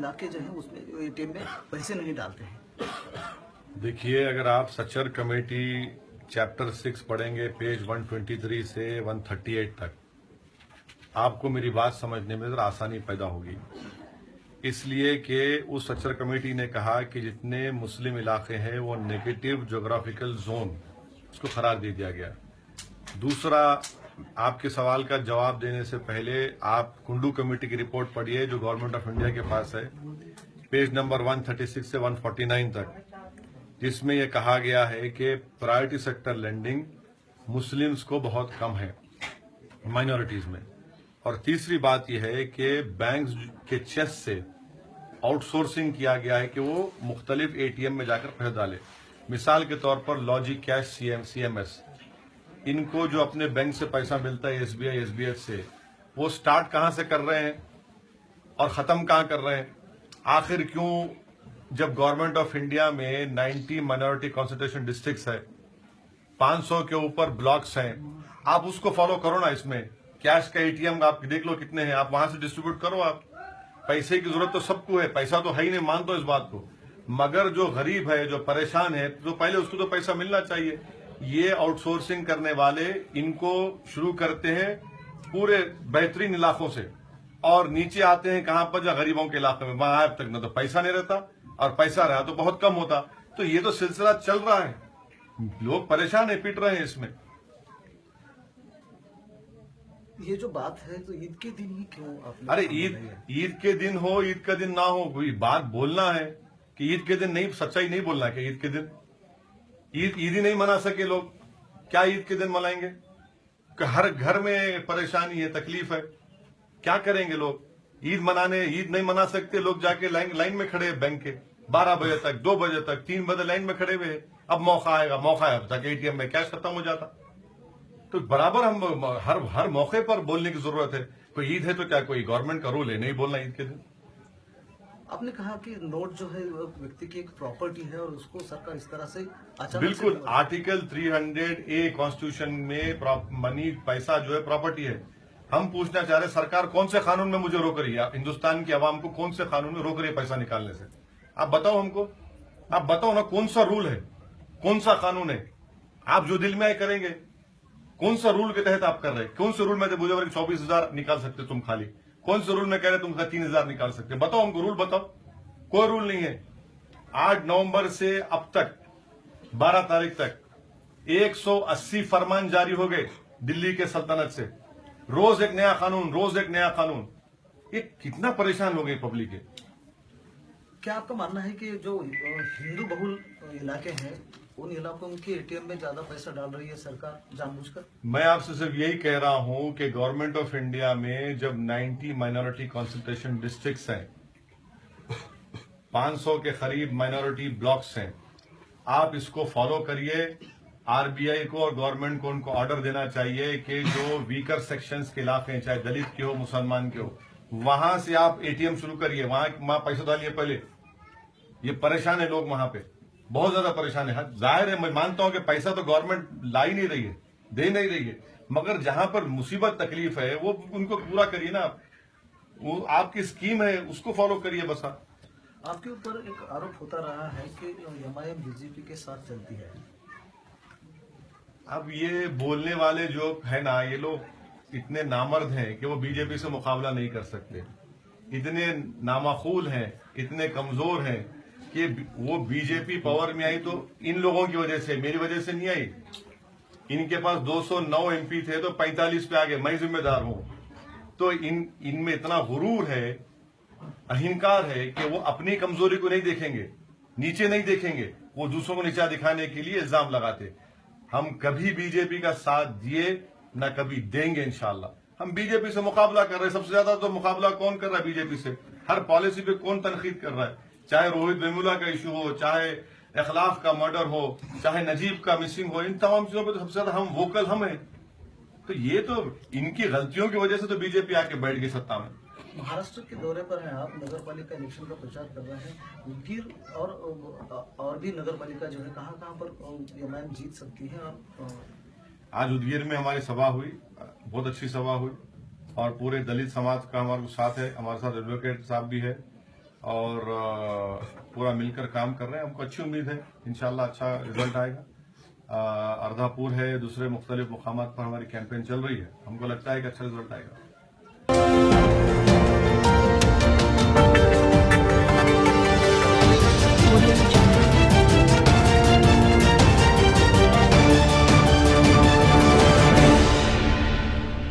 इलाके जो है उसमें एटीएम में पैसे नहीं डालते हैं। देखिए, अगर आप सच्चर कमेटी चैप्टर 6 पढ़ेंगे पेज 123 से 138 तक, आपको मेरी बात समझने में जरा आसानी पैदा होगी। इसलिए कि उस सच्चर कमेटी ने कहा कि जितने मुस्लिम इलाके हैं वो नेगेटिव ज्योग्राफिकल जोन, उसको करार दे दिया गया। दूसरा, आपके सवाल का जवाब देने से पहले आप कुंडू कमेटी की रिपोर्ट पढ़िए जो गवर्नमेंट ऑफ इंडिया के पास है, पेज नंबर 136 से 149 तक, जिसमें यह कहा गया है कि प्रायोरिटी सेक्टर लेंडिंग मुस्लिम्स को बहुत कम है माइनॉरिटीज में। और तीसरी बात यह है कि बैंक्स के चेस से आउटसोर्सिंग किया गया है कि वो मुख्तलिफ एटीएम में जाकर पैसे डाले। मिसाल के तौर पर लॉजिक कैश सीएमएस, इनको जो अपने बैंक से पैसा मिलता है एसबीआई एसबीएफ से, वो स्टार्ट कहां से कर रहे हैं और खत्म कहां कर रहे हैं? आखिर क्यों, जब गवर्नमेंट ऑफ इंडिया में 90 माइनॉरिटी कॉन्सेंट्रेशन डिस्ट्रिक्ट्स है, 500 के ऊपर ब्लॉक्स हैं, आप उसको फॉलो करो ना। इसमें कैश का एटीएम आप देख लो कितने हैं, आप वहां से डिस्ट्रीब्यूट करो। आप पैसे की जरूरत तो सबको है, पैसा तो है ही नहीं, मान दो इस बात को, मगर जो गरीब है, जो परेशान है, तो पहले उसको तो पैसा मिलना चाहिए। ये आउटसोर्सिंग करने वाले इनको शुरू करते हैं पूरे बेहतरीन इलाकों से और नीचे आते हैं कहां पर, जो गरीबों के इलाके में, वहां अब तक न तो पैसा नहीं रहता और पैसा रहा तो बहुत कम होता। तो ये तो सिलसिला चल रहा है, लोग परेशान है, पिट रहे हैं इसमें। ये जो बात है तो ईद के दिन ही क्यों आपने? अरे ईद के दिन हो, ईद का दिन ना हो, कोई बात बोलना है कि ईद के दिन नहीं, सच्चाई नहीं बोलना है कि ईद के दिन ईद ही नहीं मना सके लोग, क्या ईद के दिन मनाएंगे? हर घर में परेशानी है, तकलीफ है, क्या करेंगे लोग? ईद नहीं मना सकते लोग, जाके लाइन में खड़े हैं बैंक के 12 बजे तक, 2 बजे तक, 3 बजे लाइन में खड़े हुए हैं। अब मौका आएगा, अब तक एटीएम में कैश खत्म हो जाता। तो बराबर हम हर मौके पर बोलने की जरूरत है। कोई ईद है तो क्या कोई गवर्नमेंट का रूल है नहीं बोलना ईद के दिन? आपने कहा कि नोट जो है वो व्यक्ति की एक प्रॉपर्टी है और उसको सरकार इस तरह से अचानक बिल्कुल, आर्टिकल 300A कॉन्स्टिट्यूशन में मनी, पैसा जो है प्रॉपर्टी है। हम पूछना चाह रहे हैं सरकार कौन से कानून में मुझे रोक रही है? हिंदुस्तान की आवाम को कौन से कानून में रोक रही है पैसा निकालने से? आप बताओ हमको, आप बताओ ना, कौन सा रूल है, कौन सा कानून है? आप जो दिल में आए करेंगे। कौन सा रूल के तहत आप कर रहे हैं? कौन से रूल में मुझे 24,000 निकाल सकते तुम खाली? कौन से रूल में कह रहे तुम 3,000 निकाल सकते? बताओ हमको, रूल बताओ। कोई रूल नहीं है। 8 नवंबर से अब तक 12 तारीख तक 180 फरमान जारी हो गए दिल्ली के सल्तनत से। रोज एक नया कानून, रोज एक नया कानून। ये कितना परेशान हो गई पब्लिक है। क्या आपका मानना है कि जो हिंदू बहुल इलाके हैं उन इलाकों के एटीएम में ज्यादा पैसा डाल रही है सरकार जानबूझकर? मैं आपसे सिर्फ यही कह रहा हूं कि गवर्नमेंट ऑफ इंडिया में जब 90 माइनॉरिटी कॉन्सेंट्रेशन डिस्ट्रिक्ट्स हैं, 500 के करीब माइनॉरिटी ब्लॉक्स हैं, आप इसको फॉलो करिए। आरबीआई को और गवर्नमेंट को उनको ऑर्डर देना चाहिए कि जो वीकर सेक्शंस के इलाके हैं, चाहे दलित के हो, मुसलमान के हो, वहां से आप एटीएम शुरू करिए, वहां पैसा डालिए पहले। ये परेशान है लोग, वहां पे बहुत ज्यादा परेशान है। जाहिर है, मैं मानता हूं कि पैसा तो गवर्नमेंट ला ही नहीं रही है, दे नहीं रही है, मगर जहां पर मुसीबत तकलीफ है वो उनको पूरा करिए ना। वो आपकी स्कीम है, उसको फॉलो करिए बस। आपके ऊपर एक आरोप होता रहा है कि एमआईएम बीजेपी के साथ चलती है। अब ये बोलने वाले जो है ना, ये लोग इतने नामर्द हैं कि वो बीजेपी से मुकाबला नहीं कर सकते। इतने नामाखूल हैं, इतने कमजोर हैं कि वो बीजेपी पावर में आई तो इन लोगों की वजह से, मेरी वजह से नहीं आई। इनके पास 209 एमपी थे तो 45 पे आ गए, मैं जिम्मेदार हूं। तो इनमें इतना गुरूर है, अहंकार है कि वो अपनी कमजोरी को नहीं देखेंगे, नीचे नहीं देखेंगे, वो दूसरों को नीचा दिखाने के लिए इल्जाम लगाते। हम कभी बीजेपी का साथ दिए न कभी देंगे इंशाल्लाह। हम बीजेपी से मुकाबला कर रहे हैं, सबसे ज्यादा तो मुकाबला कौन कर रहा है बीजेपी से? हर पॉलिसी पे कौन तनकीद कर रहा है? चाहे रोहित वेमुला का इशू हो, चाहे इखलाफ का मर्डर हो, चाहे नजीब का मिसिंग हो, इन तमाम चीजों पर तो सबसे ज्यादा हम वोकल हम हैं। तो ये तो इनकी गलतियों की वजह से तो बीजेपी आके बैठ गई सत्ता में। महाराष्ट्र के दौरे पर हैं आप, नगर पालिका इलेक्शन का प्रचार कर रहे हैं। उदगीर और भी नगर पालिका जो है कहाँ पर एमआईएम जीत सकती है? आज उदगीर में हमारी सभा हुई, बहुत अच्छी सभा हुई और पूरे दलित समाज का हमारे साथ है, हमारे साथ एडवोकेट साहब भी है और पूरा मिलकर काम कर रहे हैं। हमको अच्छी उम्मीद है इंशाल्लाह अच्छा रिजल्ट आएगा। अर्धापुर है, दूसरे मुख्तलिफ मुकामात पर हमारी कैंपेन चल रही है, हमको लगता है कि अच्छा रिजल्ट आएगा।